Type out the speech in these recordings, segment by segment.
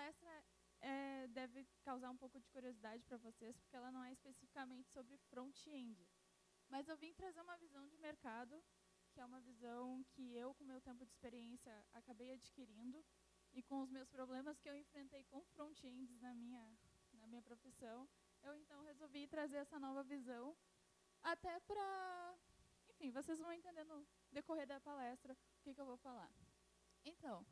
palestra deve causar um pouco de curiosidade para vocês, porque ela não é especificamente sobre front-end. Mas eu vim trazer uma visão de mercado, que é uma visão que eu, com o meu tempo de experiência, acabei adquirindo, e com os meus problemas que eu enfrentei com front-ends na minha profissão, eu, então, resolvi trazer essa nova visão, até para... Enfim, vocês vão entender no decorrer da palestra o que eu vou falar. Então,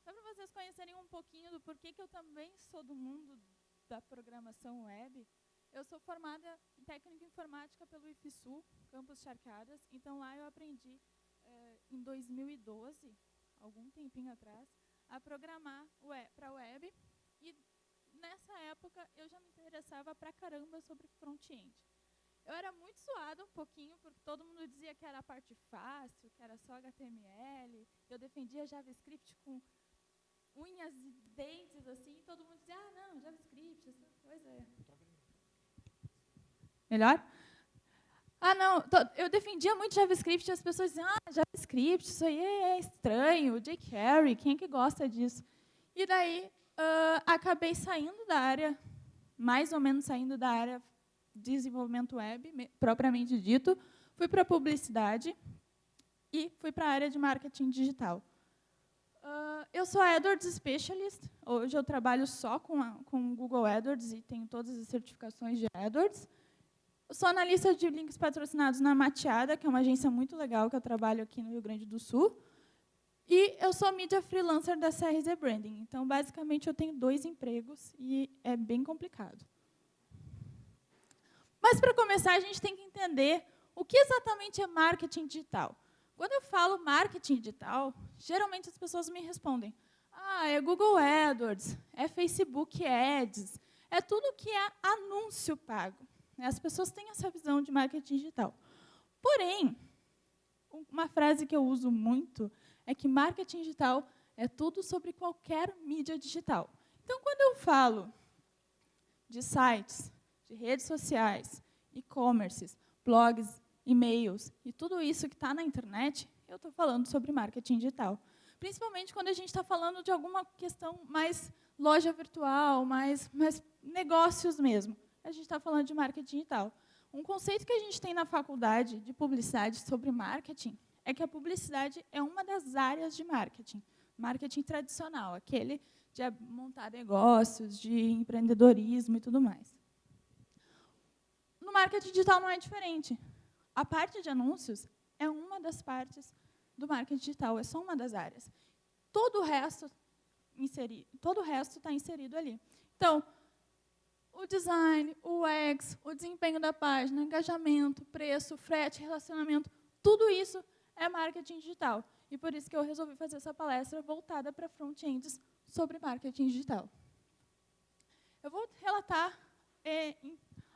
só para vocês conhecerem um pouquinho do porquê que eu também sou do mundo da programação web, eu sou formada em técnica informática pelo IFSU, Campus Charquadas. Então, lá eu aprendi, em 2012, algum tempinho atrás, a programar para a web. E, nessa época, eu já me interessava pra caramba sobre front-end. Eu era muito suada um pouquinho, porque todo mundo dizia que era a parte fácil, que era só HTML. Eu defendia JavaScript com unhas e dentes, assim, e todo mundo dizia, não, JavaScript, essa coisa é... Melhor? Não, eu defendia muito JavaScript, e as pessoas diziam, JavaScript, isso aí é estranho, jQuery, quem é que gosta disso? E daí, acabei saindo da área, mais ou menos saindo da área de desenvolvimento web, propriamente dito, fui para a publicidade e fui para a área de marketing digital. Eu sou AdWords Specialist, hoje eu trabalho só com o Google AdWords e tenho todas as certificações de AdWords. Eu sou analista de links patrocinados na Mateada, que é uma agência muito legal que eu trabalho aqui no Rio Grande do Sul. E eu sou mídia freelancer da CRZ Branding. Então, basicamente, eu tenho 2 empregos e é bem complicado. Mas, para começar, a gente tem que entender o que exatamente é marketing digital. Quando eu falo marketing digital, geralmente as pessoas me respondem, é Google AdWords, é Facebook Ads, é tudo que é anúncio pago. As pessoas têm essa visão de marketing digital. Porém, uma frase que eu uso muito é que marketing digital é tudo sobre qualquer mídia digital. Então, quando eu falo de sites, de redes sociais, e-commerces, blogs, e-mails e tudo isso que está na internet, eu estou falando sobre marketing digital. Principalmente quando a gente está falando de alguma questão mais loja virtual, mais negócios mesmo. A gente está falando de marketing digital. Um conceito que a gente tem na faculdade de publicidade sobre marketing é que a publicidade é uma das áreas de marketing. Marketing tradicional, aquele de montar negócios, de empreendedorismo e tudo mais. No marketing digital não é diferente. A parte de anúncios é uma das partes do marketing digital, é só uma das áreas. Todo o resto está inserido ali. Então, o design, o UX, o desempenho da página, engajamento, preço, frete, relacionamento, tudo isso é marketing digital. E por isso que eu resolvi fazer essa palestra voltada para front-ends sobre marketing digital. Eu vou relatar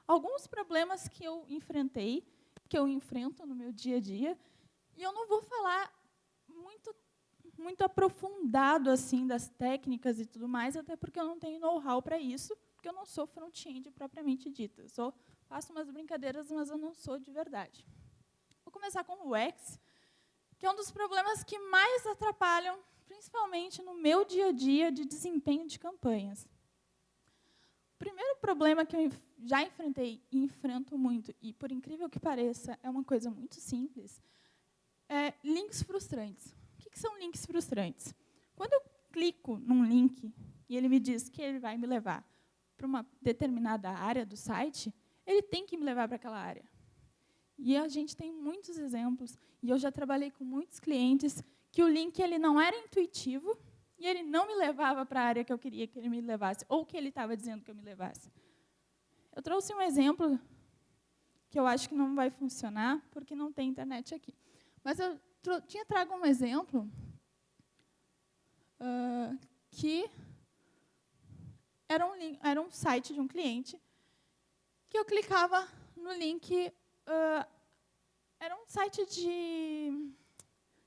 alguns problemas que eu enfrentei, que eu enfrento no meu dia a dia, e eu não vou falar muito aprofundado assim das técnicas e tudo mais, até porque eu não tenho know-how para isso, porque eu não sou front-end propriamente dita. Faço umas brincadeiras, mas eu não sou de verdade. Vou começar com o UX, que é um dos problemas que mais atrapalham, principalmente no meu dia a dia de desempenho de campanhas. O primeiro problema que eu já enfrentei e enfrento muito, e por incrível que pareça, é uma coisa muito simples, é links frustrantes. O que são links frustrantes? Quando eu clico num link e ele me diz que ele vai me levar para uma determinada área do site, ele tem que me levar para aquela área. E a gente tem muitos exemplos, e eu já trabalhei com muitos clientes, que o link ele não era intuitivo, e ele não me levava para a área que eu queria que ele me levasse, ou que ele estava dizendo que eu me levasse. Eu trouxe um exemplo que eu acho que não vai funcionar, porque não tem internet aqui. Mas eu trago um exemplo que era um site de um cliente, que eu clicava no link... era um site de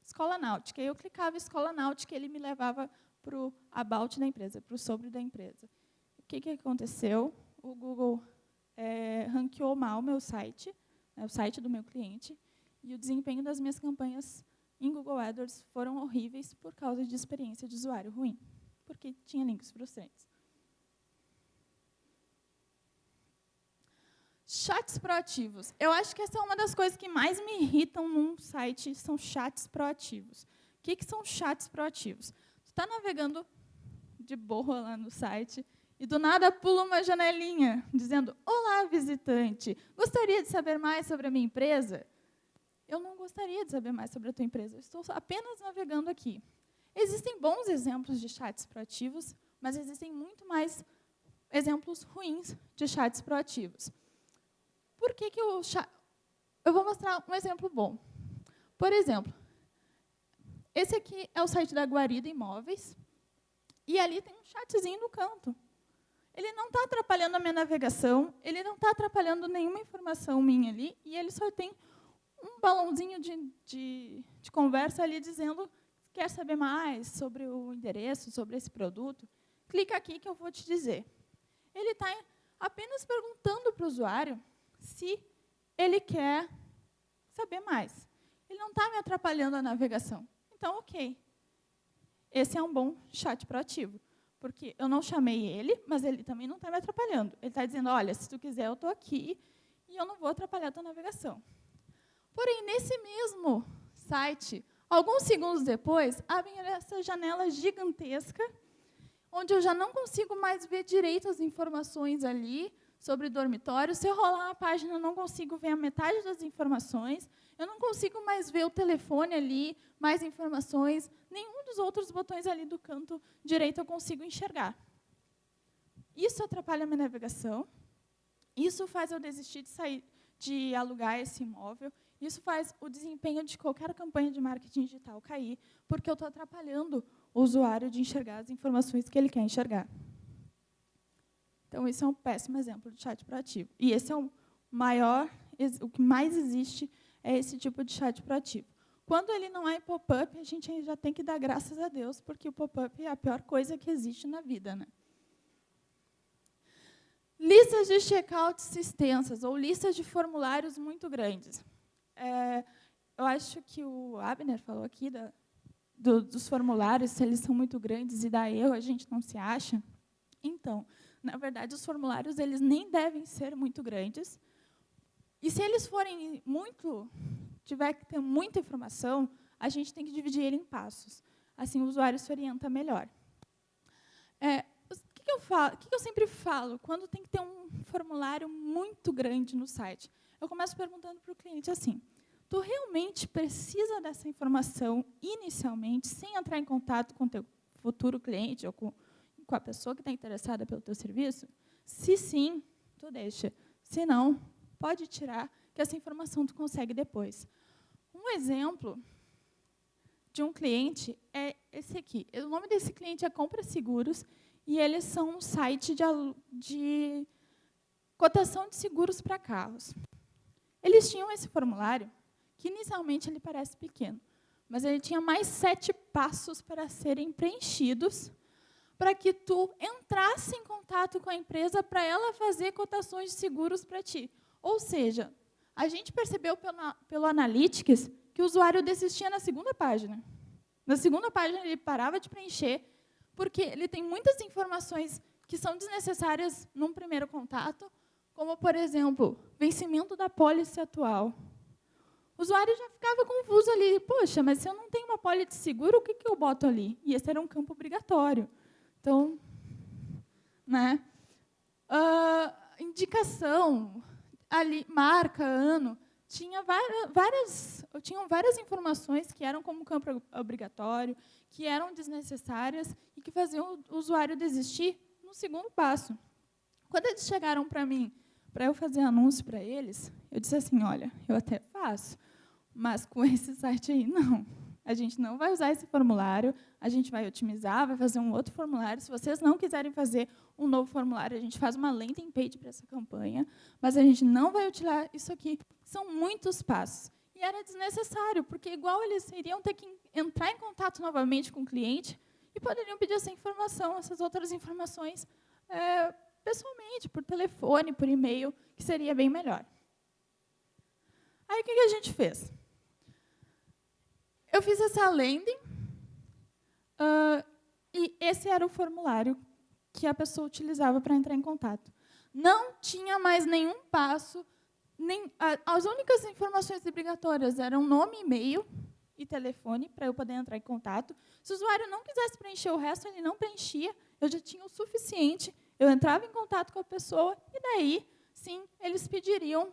escola náutica. Eu clicava em escola náutica e ele me levava para o about da empresa, para o sobre da empresa. O que aconteceu? O Google ranqueou mal o meu site, o site do meu cliente, e o desempenho das minhas campanhas em Google AdWords foram horríveis por causa de experiência de usuário ruim, porque tinha links frustrantes. Chats proativos. Eu acho que essa é uma das coisas que mais me irritam num site, são chats proativos. O que são chats proativos? Tu está navegando de boa lá no site e, do nada, pula uma janelinha dizendo: olá, visitante, gostaria de saber mais sobre a minha empresa? Eu não gostaria de saber mais sobre a tua empresa, eu estou apenas navegando aqui. Existem bons exemplos de chats proativos, mas existem muito mais exemplos ruins de chats proativos. Por que eu vou mostrar um exemplo bom. Por exemplo, esse aqui é o site da Guarida Imóveis, e ali tem um chatzinho no canto. Ele não está atrapalhando a minha navegação, ele não está atrapalhando nenhuma informação minha ali, e ele só tem um balãozinho de conversa ali dizendo: quer saber mais sobre o endereço, sobre esse produto? Clica aqui que eu vou te dizer. Ele está apenas perguntando para o usuário se ele quer saber mais. Ele não está me atrapalhando a navegação. Então, ok. Esse é um bom chat proativo, porque eu não chamei ele, mas ele também não está me atrapalhando. Ele está dizendo: olha, se tu quiser, eu estou aqui e eu não vou atrapalhar a tua navegação. Porém, nesse mesmo site, alguns segundos depois, abre essa janela gigantesca, onde eu já não consigo mais ver direito as informações ali sobre dormitório. Se eu rolar a página, eu não consigo ver a metade das informações. Eu não consigo mais ver o telefone ali, mais informações. Nenhum dos outros botões ali do canto direito eu consigo enxergar. Isso atrapalha a minha navegação. Isso faz eu desistir de alugar esse imóvel. Isso faz o desempenho de qualquer campanha de marketing digital cair, porque eu estou atrapalhando o usuário de enxergar as informações que ele quer enxergar. Então, isso é um péssimo exemplo de chat proativo. E esse é o que mais existe é esse tipo de chat proativo. Quando ele não é em pop-up, a gente já tem que dar graças a Deus, porque o pop-up é a pior coisa que existe na vida, né? Listas de checkouts extensas, ou listas de formulários muito grandes. Eu acho que o Abner falou aqui dos formulários, se eles são muito grandes e dá erro, a gente não se acha. Então, na verdade, os formulários eles nem devem ser muito grandes. E se eles forem tiver que ter muita informação, a gente tem que dividir ele em passos. Assim, o usuário se orienta melhor. O que eu sempre falo quando tem que ter um formulário muito grande no site? Eu começo perguntando para o cliente assim: tu realmente precisa dessa informação inicialmente, sem entrar em contato com o teu futuro cliente ou com a pessoa que está interessada pelo teu serviço? Se sim, tu deixa. Se não, pode tirar, que essa informação tu consegue depois. Um exemplo de um cliente é esse aqui. O nome desse cliente é Compra Seguros, e eles são um site de cotação de seguros para carros. Eles tinham esse formulário, que inicialmente ele parece pequeno, mas ele tinha mais 7 passos para serem preenchidos, para que tu entrasse em contato com a empresa para ela fazer cotações de seguros para ti. Ou seja, a gente percebeu pelo Analytics que o usuário desistia na segunda página. Na segunda página, ele parava de preencher, porque ele tem muitas informações que são desnecessárias num primeiro contato, como, por exemplo, vencimento da pólice atual. O usuário já ficava confuso ali. Poxa, mas se eu não tenho uma pólice de seguro, o que eu boto ali? E esse era um campo obrigatório. Então, né? Indicação, ali, marca, ano, tinham várias informações que eram como campo obrigatório, que eram desnecessárias e que faziam o usuário desistir no segundo passo. Quando eles chegaram para mim, para eu fazer anúncio para eles, eu disse assim: olha, eu até faço, mas com esse site aí, não. A gente não vai usar esse formulário, a gente vai otimizar, vai fazer um outro formulário. Se vocês não quiserem fazer um novo formulário, a gente faz uma landing page para essa campanha, mas a gente não vai utilizar isso aqui. São muitos passos. E era desnecessário, porque igual eles iriam ter que entrar em contato novamente com o cliente e poderiam pedir essa informação, essas outras informações, pessoalmente, por telefone, por e-mail, que seria bem melhor. Aí, o que a gente fez? Eu fiz essa landing, e esse era o formulário que a pessoa utilizava para entrar em contato. Não tinha mais nenhum passo, as únicas informações obrigatórias eram nome, e-mail e telefone, para eu poder entrar em contato. Se o usuário não quisesse preencher o resto, ele não preenchia, eu já tinha o suficiente, eu entrava em contato com a pessoa, e daí, sim, eles pediriam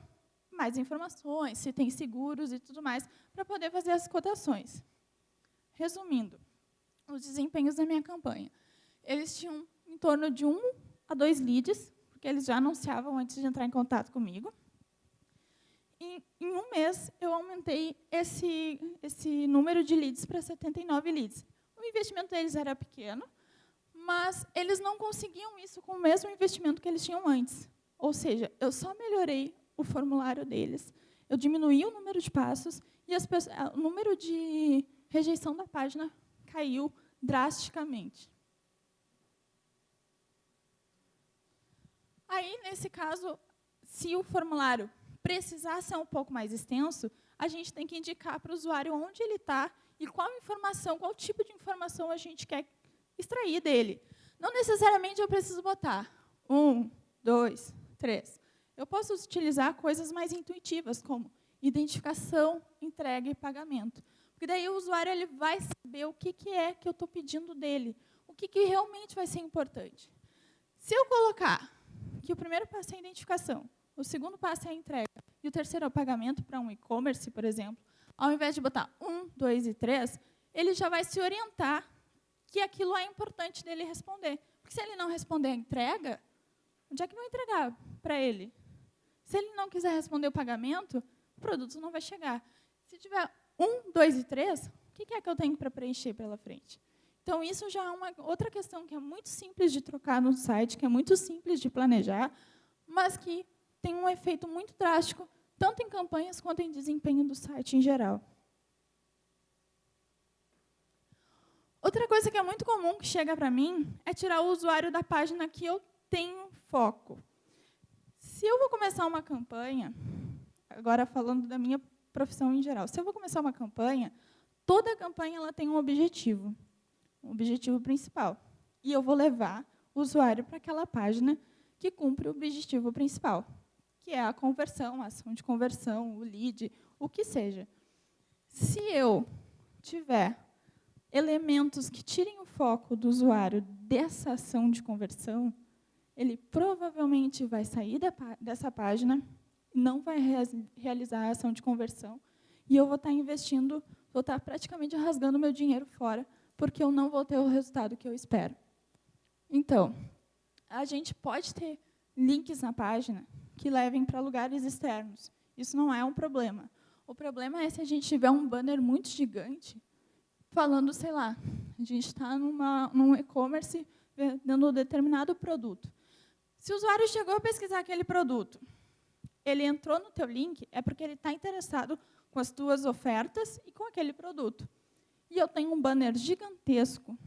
mais informações, se tem seguros e tudo mais, para poder fazer as cotações. Resumindo, os desempenhos da minha campanha. Eles tinham em torno de 1 a 2 leads, porque eles já anunciavam antes de entrar em contato comigo. E, em um mês, eu aumentei esse número de leads para 79 leads. O investimento deles era pequeno, mas eles não conseguiam isso com o mesmo investimento que eles tinham antes. Ou seja, eu só melhorei o formulário deles, eu diminuí o número de passos e o número de rejeição da página caiu drasticamente. Aí, nesse caso, se o formulário precisar ser um pouco mais extenso, a gente tem que indicar para o usuário onde ele está e qual informação, qual tipo de informação a gente quer extrair dele. Não necessariamente eu preciso botar 1, 2, 3. Eu posso utilizar coisas mais intuitivas, como identificação, entrega e pagamento. Porque daí o usuário ele vai saber o que é que eu estou pedindo dele, o que realmente vai ser importante. Se eu colocar que o primeiro passo é a identificação, o segundo passo é a entrega, e o terceiro é o pagamento para um e-commerce, por exemplo, ao invés de botar 1, 2 e 3, ele já vai se orientar que aquilo é importante dele responder. Porque se ele não responder a entrega, onde é que vão entregar para ele? Se ele não quiser responder o pagamento, o produto não vai chegar. Se tiver 1, 2 e 3, o que é que eu tenho para preencher pela frente? Então, isso já é uma outra questão que é muito simples de trocar no site, que é muito simples de planejar, mas que tem um efeito muito drástico, tanto em campanhas quanto em desempenho do site em geral. Outra coisa que é muito comum que chega para mim é tirar o usuário da página que eu tenho foco. Se eu vou começar uma campanha, agora falando da minha profissão em geral, se eu vou começar uma campanha, toda campanha ela tem um objetivo principal. E eu vou levar o usuário para aquela página que cumpre o objetivo principal, que é a conversão, a ação de conversão, o lead, o que seja. Se eu tiver elementos que tirem o foco do usuário dessa ação de conversão, ele provavelmente vai sair dessa página, não vai realizar a ação de conversão, e eu vou estar investindo, vou estar praticamente rasgando meu dinheiro fora, porque eu não vou ter o resultado que eu espero. Então, a gente pode ter links na página que levem para lugares externos. Isso não é um problema. O problema é se a gente tiver um banner muito gigante, falando, sei lá, a gente está num e-commerce vendendo um determinado produto. Se o usuário chegou a pesquisar aquele produto, ele entrou no teu link, é porque ele está interessado com as tuas ofertas e com aquele produto. E eu tenho um banner gigantesco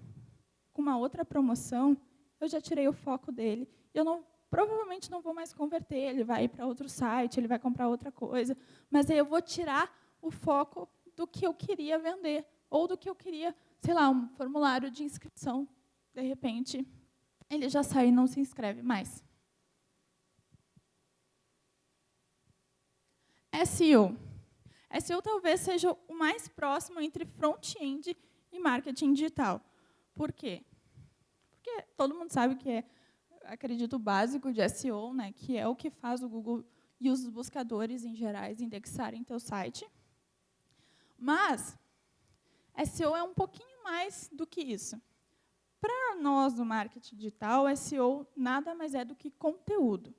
com uma outra promoção, eu já tirei o foco dele. Eu provavelmente não vou mais converter, ele vai ir para outro site, ele vai comprar outra coisa, mas aí eu vou tirar o foco do que eu queria vender, ou do que eu queria, sei lá, um formulário de inscrição. De repente, ele já sai e não se inscreve mais. SEO. SEO talvez seja o mais próximo entre front-end e marketing digital. Por quê? Porque todo mundo sabe que é, acredito, o básico de SEO, né, que é o que faz o Google e os buscadores, em geral, indexarem teu site. Mas SEO é um pouquinho mais do que isso. Para nós, do marketing digital, SEO nada mais é do que conteúdo.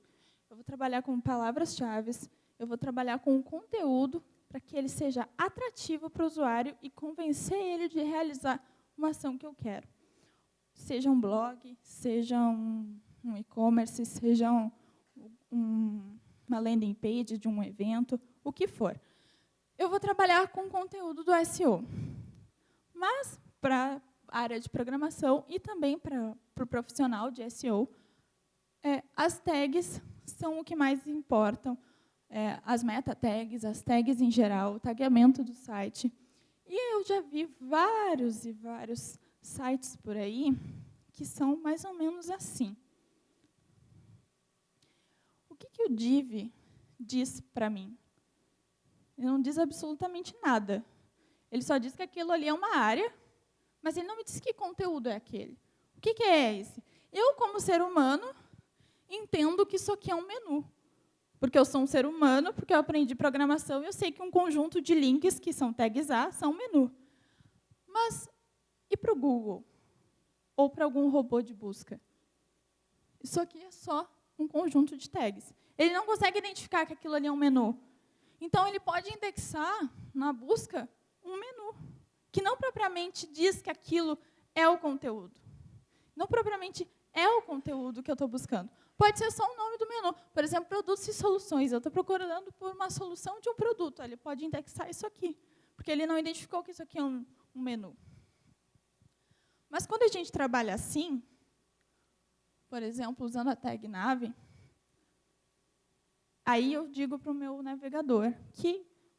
Eu vou trabalhar com palavras-chave, eu vou trabalhar com o conteúdo para que ele seja atrativo para o usuário e convencer ele de realizar uma ação que eu quero. Seja um blog, seja um e-commerce, seja uma landing page de um evento, o que for. Eu vou trabalhar com o conteúdo do SEO. Mas, para a área de programação e também para o profissional de SEO, as tags são o que mais importam. As meta tags, as tags em geral, o tagueamento do site. E eu já vi vários e vários sites por aí que são mais ou menos assim. que o div diz para mim? Ele não diz absolutamente nada. Ele só diz que aquilo ali é uma área, mas ele não me diz que conteúdo é aquele. O que é esse? Eu, como ser humano, entendo que isso aqui é um menu. Porque eu sou um ser humano, porque eu aprendi programação e eu sei que um conjunto de links, que são tags A, são um menu. Mas, e para o Google? Ou para algum robô de busca? Isso aqui é só um conjunto de tags. Ele não consegue identificar que aquilo ali é um menu. Então, ele pode indexar, na busca, um menu, que não propriamente diz que aquilo é o conteúdo. Não propriamente é o conteúdo que eu estou buscando. Pode ser só o nome do menu. Por exemplo, produtos e soluções. Eu estou procurando por uma solução de um produto. Ele pode indexar isso aqui, porque ele não identificou que isso aqui é um menu. Mas quando a gente trabalha assim, por exemplo, usando a tag nave, aí eu digo para o meu navegador,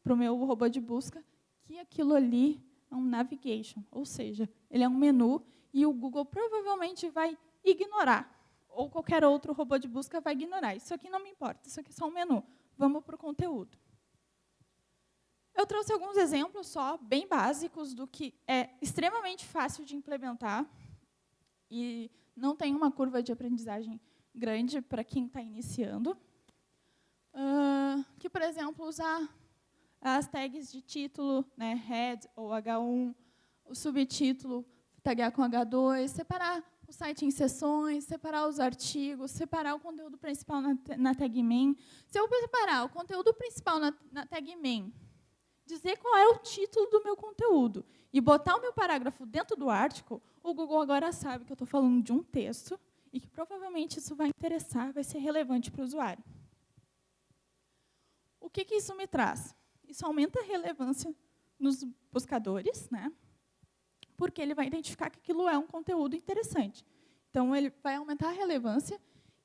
para o meu robô de busca, que aquilo ali é um navigation, ou seja, ele é um menu e o Google provavelmente vai ignorar, ou qualquer outro robô de busca vai ignorar. Isso aqui não me importa, isso aqui é só um menu. Vamos para o conteúdo. Eu trouxe alguns exemplos só, bem básicos, do que é extremamente fácil de implementar e não tem uma curva de aprendizagem grande para quem está iniciando. Que, por exemplo, usar as tags de título, né, head ou H1, o subtítulo, tagar com H2, separar o site em seções, separar os artigos, separar o conteúdo principal na tag main. Se eu separar o conteúdo principal na tag main, dizer qual é o título do meu conteúdo e botar o meu parágrafo dentro do article, o Google agora sabe que eu estou falando de um texto e que provavelmente isso vai interessar, vai ser relevante para o usuário. O que isso me traz? Isso aumenta a relevância nos buscadores, né? Porque ele vai identificar que aquilo é um conteúdo interessante. Então, ele vai aumentar a relevância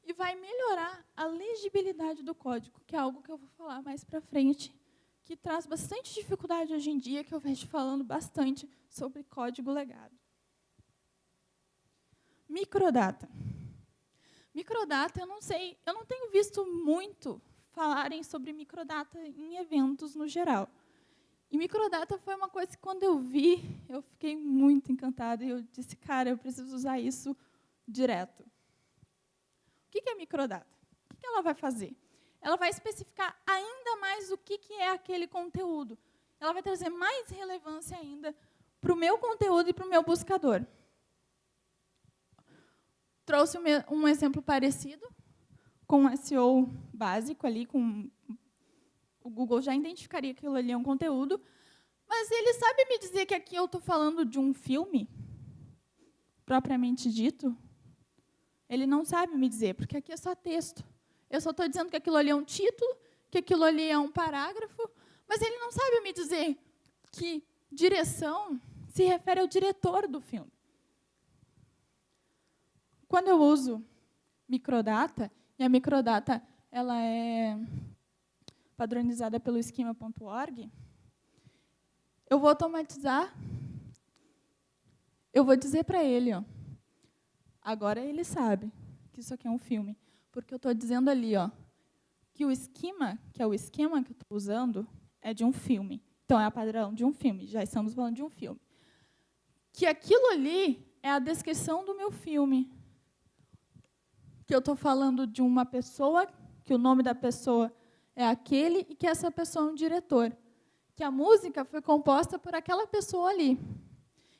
e vai melhorar a legibilidade do código, que é algo que eu vou falar mais para frente, que traz bastante dificuldade hoje em dia, que eu vejo falando bastante sobre código legado. Microdata. Microdata, eu não tenho visto muito falarem sobre microdata em eventos no geral. E microdata foi uma coisa que, quando eu vi, eu fiquei muito encantada. E eu disse, cara, eu preciso usar isso direto. O que é microdata? O que ela vai fazer? Ela vai especificar ainda mais o que é aquele conteúdo. Ela vai trazer mais relevância ainda para o meu conteúdo e para o meu buscador. Trouxe um exemplo parecido, com um SEO básico ali, o Google já identificaria que aquilo ali é um conteúdo, mas ele sabe me dizer que aqui eu estou falando de um filme, propriamente dito? Ele não sabe me dizer, porque aqui é só texto. Eu só estou dizendo que aquilo ali é um título, que aquilo ali é um parágrafo, mas ele não sabe me dizer que direção se refere ao diretor do filme. Quando eu uso microdata, e a microdata ela é padronizada pelo schema.org, eu vou automatizar, eu vou dizer para ele, ó, agora ele sabe que isso aqui é um filme, porque eu estou dizendo ali, ó, que o esquema, que é o esquema que eu estou usando, é de um filme. Então, é a padrão de um filme, já estamos falando de um filme. Que aquilo ali é a descrição do meu filme. Que eu estou falando de uma pessoa, que o nome da pessoa é aquele e que essa pessoa é um diretor. Que a música foi composta por aquela pessoa ali.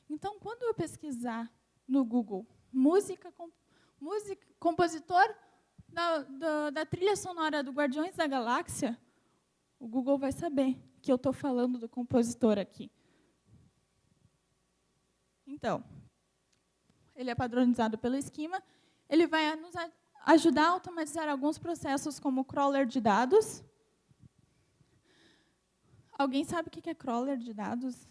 Então, quando eu pesquisar no Google compositor da trilha sonora do Guardiões da Galáxia, o Google vai saber que eu estou falando do compositor aqui. Então, ele é padronizado pelo esquema, ele vai nos ajudar a automatizar alguns processos, como o crawler de dados. Alguém sabe o que é crawler de dados?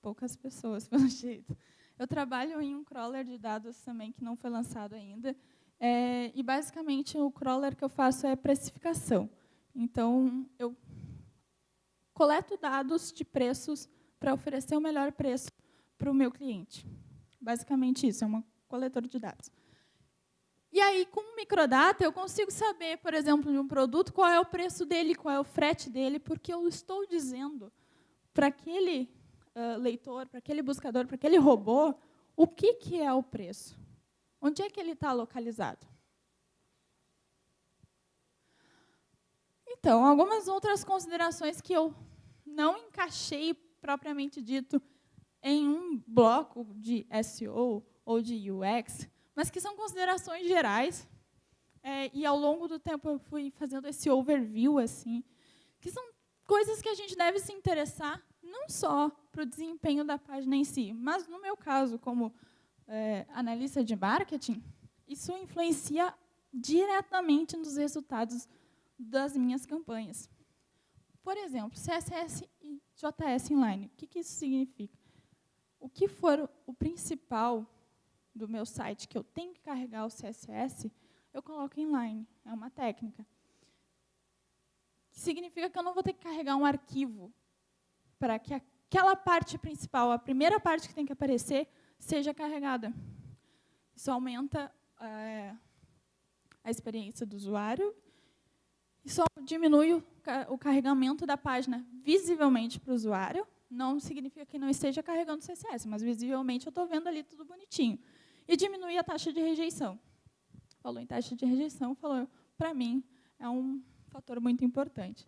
Poucas pessoas, pelo jeito. Eu trabalho em um crawler de dados também, que não foi lançado ainda. E, basicamente, o crawler que eu faço é precificação. Então, eu coleto dados de preços para oferecer o melhor preço para o meu cliente. Basicamente isso, é um coletor de dados. E aí, com o microdata, eu consigo saber, por exemplo, de um produto, qual é o preço dele, qual é o frete dele, porque eu estou dizendo para aquele leitor, para aquele buscador, para aquele robô, o que é o preço. Onde é que ele está localizado? Então, algumas outras considerações que eu não encaixei, propriamente dito, em um bloco de SEO ou de UX, mas que são considerações gerais, e ao longo do tempo eu fui fazendo esse overview, assim, que são coisas que a gente deve se interessar, não só para o desempenho da página em si, mas, no meu caso, como analista de marketing, isso influencia diretamente nos resultados das minhas campanhas. Por exemplo, CSS e JS inline. O que isso significa? O que for o principal do meu site que eu tenho que carregar o CSS, eu coloco inline. É uma técnica. Significa que eu não vou ter que carregar um arquivo para que aquela parte principal, a primeira parte que tem que aparecer, seja carregada. Isso aumenta a experiência do usuário. Isso diminui o carregamento da página visivelmente para o usuário. Não significa que não esteja carregando o CSS, mas visivelmente eu estou vendo ali tudo bonitinho. E diminui a taxa de rejeição. Falou em taxa de rejeição, falou, para mim, é um fator muito importante.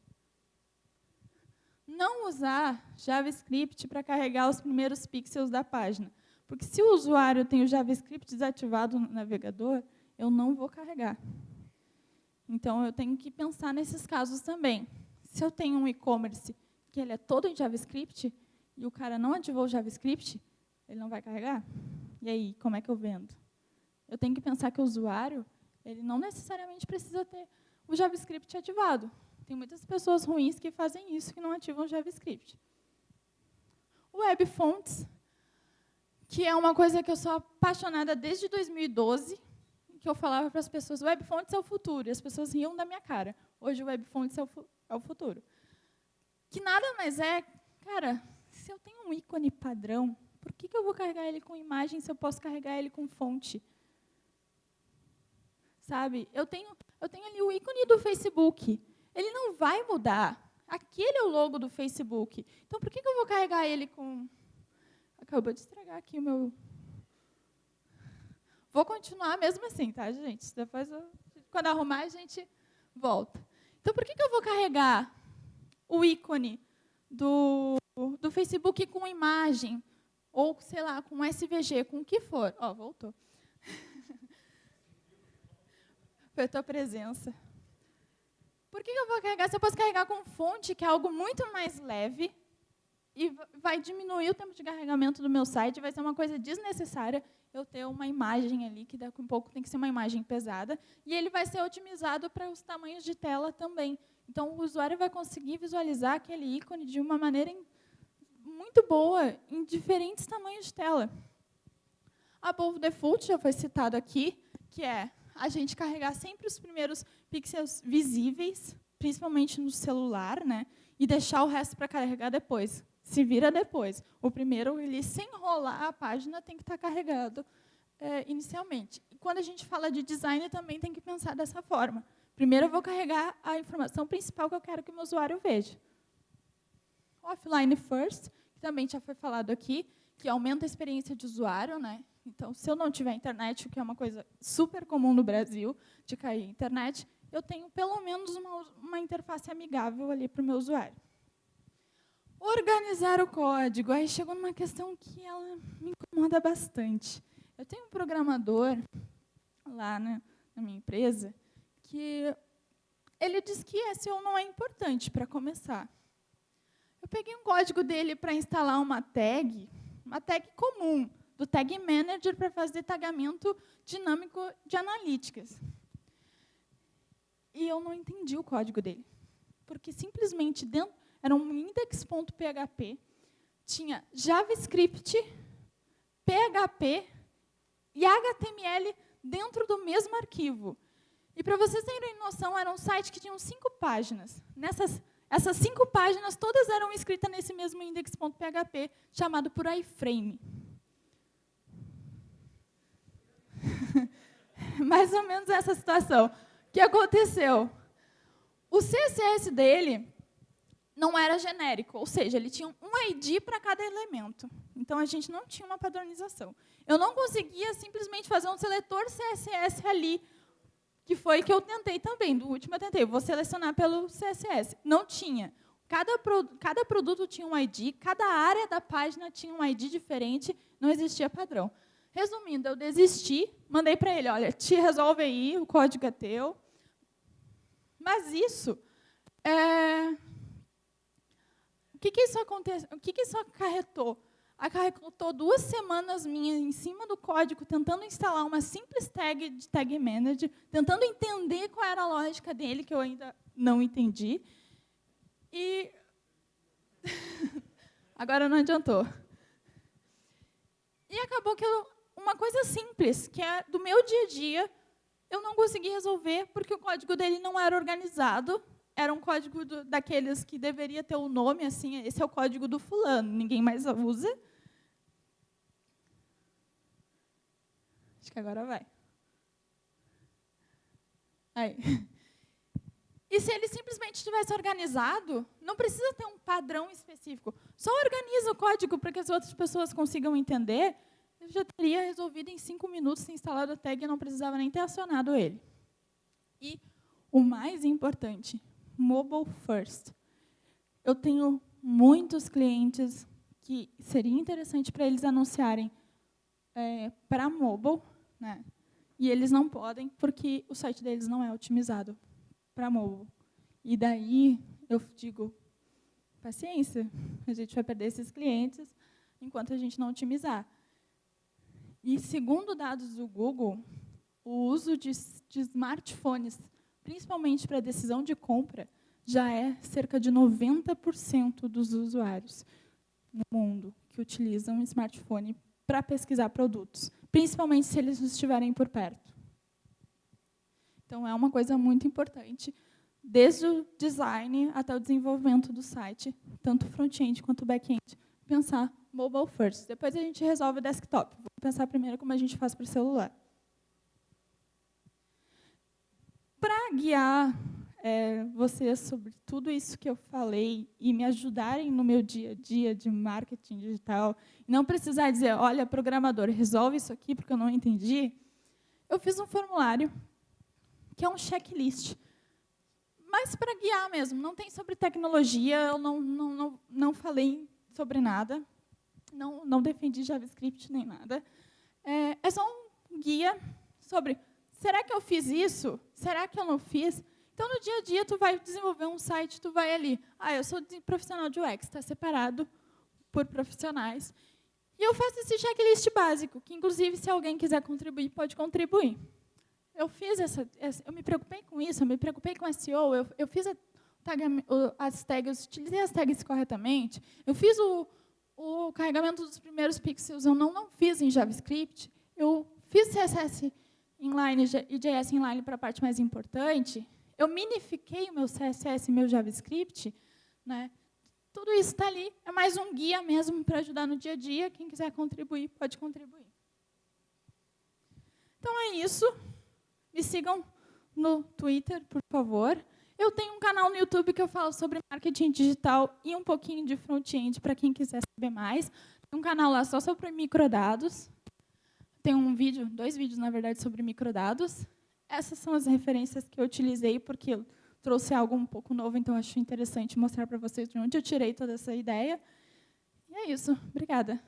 Não usar JavaScript para carregar os primeiros pixels da página. Porque se o usuário tem o JavaScript desativado no navegador, eu não vou carregar. Então, eu tenho que pensar nesses casos também. Se eu tenho um e-commerce que ele é todo em JavaScript e o cara não ativou o JavaScript, ele não vai carregar? E aí, como é que eu vendo? Eu tenho que pensar que o usuário ele não necessariamente precisa ter o JavaScript ativado. Tem muitas pessoas ruins que fazem isso, que não ativam o JavaScript. Web Fonts, que é uma coisa que eu sou apaixonada desde 2012, que eu falava para as pessoas, Web Fonts é o futuro, e as pessoas riam da minha cara. Hoje, o Web Fonts é o futuro. Que nada mais é, cara, se eu tenho um ícone padrão, por que eu vou carregar ele com imagem se eu posso carregar ele com fonte? Sabe? Eu tenho ali o ícone do Facebook. Ele não vai mudar. Aquele é o logo do Facebook. Então, por que eu vou carregar ele com... Acabou de estragar aqui o meu... Vou continuar mesmo assim, tá, gente? Depois, quando arrumar, a gente volta. Então, por que eu vou carregar o ícone do Facebook com imagem? Ou, sei lá, com SVG, com o que for. Ó, voltou. Foi a tua presença. Por que eu vou carregar? Se eu posso carregar com fonte, que é algo muito mais leve, e vai diminuir o tempo de carregamento do meu site, vai ser uma coisa desnecessária eu ter uma imagem ali, que daqui a um pouco tem que ser uma imagem pesada, e ele vai ser otimizado para os tamanhos de tela também. Então, o usuário vai conseguir visualizar aquele ícone de uma maneira muito boa, em diferentes tamanhos de tela. A Bold Default já foi citado aqui, que é a gente carregar sempre os primeiros pixels visíveis, principalmente no celular, né, e deixar o resto para carregar depois. Se vira depois. O primeiro, ele, sem rolar a página, tem que estar carregado inicialmente. E quando a gente fala de design, também tem que pensar dessa forma. Primeiro, eu vou carregar a informação principal que eu quero que o meu usuário veja. Offline first, que também já foi falado aqui, que aumenta a experiência de usuário, né? Então, se eu não tiver internet, o que é uma coisa super comum no Brasil, de cair a internet, eu tenho, pelo menos, uma interface amigável ali para o meu usuário. Organizar o código. Aí chegou numa questão que ela me incomoda bastante. Eu tenho um programador lá na minha empresa que ele diz que SEO não é importante para começar. Eu peguei um código dele para instalar uma tag comum, do Tag Manager para fazer tagamento dinâmico de analíticas. E eu não entendi o código dele. Porque simplesmente dentro era um index.php, tinha JavaScript, PHP e HTML dentro do mesmo arquivo. E, para vocês terem noção, era um site que tinha 5 páginas. Essas 5 páginas, todas eram escritas nesse mesmo index.php, chamado por iframe. Mais ou menos essa situação. O que aconteceu? O CSS dele não era genérico, ou seja, ele tinha um ID para cada elemento. Então, a gente não tinha uma padronização. Eu não conseguia simplesmente fazer um seletor CSS ali, que foi que eu tentei também. Do último eu tentei, vou selecionar pelo CSS. Não tinha. Cada produto tinha um ID, cada área da página tinha um ID diferente, não existia padrão. Resumindo, eu desisti, mandei para ele, olha, te resolve aí, o código é teu. Mas isso, o que isso aconteceu? O que isso acarretou? Acarretou 2 semanas minhas em cima do código, tentando instalar uma simples tag de Tag Manager, tentando entender qual era a lógica dele, que eu ainda não entendi. E agora não adiantou. E acabou que uma coisa simples, que é do meu dia a dia, eu não consegui resolver, porque o código dele não era organizado. Era um código daqueles que deveria ter o nome, assim, esse é o código do fulano, ninguém mais usa. Acho que agora vai. Aí. E se ele simplesmente tivesse organizado, não precisa ter um padrão específico. Só organiza o código para que as outras pessoas consigam entender. Eu já teria resolvido em 5 minutos, instalado a tag e não precisava nem ter acionado ele. E o mais importante, mobile first. Eu tenho muitos clientes que seria interessante para eles anunciarem para mobile, né? E eles não podem, porque o site deles não é otimizado para mobile. E daí eu digo, paciência, a gente vai perder esses clientes enquanto a gente não otimizar. E segundo dados do Google, o uso de smartphones, principalmente para decisão de compra, já é cerca de 90% dos usuários no mundo que utilizam um smartphone para pesquisar produtos, principalmente se eles estiverem por perto. Então, é uma coisa muito importante, desde o design até o desenvolvimento do site, tanto front-end quanto back-end, pensar mobile first. Depois a gente resolve o desktop. Vou pensar primeiro como a gente faz para o celular. Para guiar vocês sobre tudo isso que eu falei e me ajudarem no meu dia a dia de marketing digital, e não precisar dizer, olha, programador, resolve isso aqui porque eu não entendi, eu fiz um formulário que é um checklist. Mas para guiar mesmo, não tem sobre tecnologia, eu não falei sobre nada, não defendi JavaScript nem nada. É só um guia sobre, será que eu fiz isso? Será que eu não fiz? Então, no dia a dia, tu vai desenvolver um site, tu vai ali, eu sou profissional de UX, está separado por profissionais. E eu faço esse checklist básico, que, inclusive, se alguém quiser contribuir, pode contribuir. Eu fiz eu me preocupei com isso, eu me preocupei com SEO, eu fiz as tags, eu utilizei as tags corretamente, eu fiz o carregamento dos primeiros pixels, eu não fiz em JavaScript, eu fiz CSS inline e JS inline para a parte mais importante, eu minifiquei o meu CSS e meu JavaScript, né? Tudo isso está ali, é mais um guia mesmo para ajudar no dia a dia, quem quiser contribuir, pode contribuir. Então, é isso. Me sigam no Twitter, por favor. Eu tenho um canal no YouTube que eu falo sobre marketing digital e um pouquinho de front-end, para quem quiser saber mais. Tem um canal lá só sobre microdados. Tem 2 vídeos, na verdade, sobre microdados. Essas são as referências que eu utilizei, porque eu trouxe algo um pouco novo, então acho interessante mostrar para vocês de onde eu tirei toda essa ideia. E é isso. Obrigada.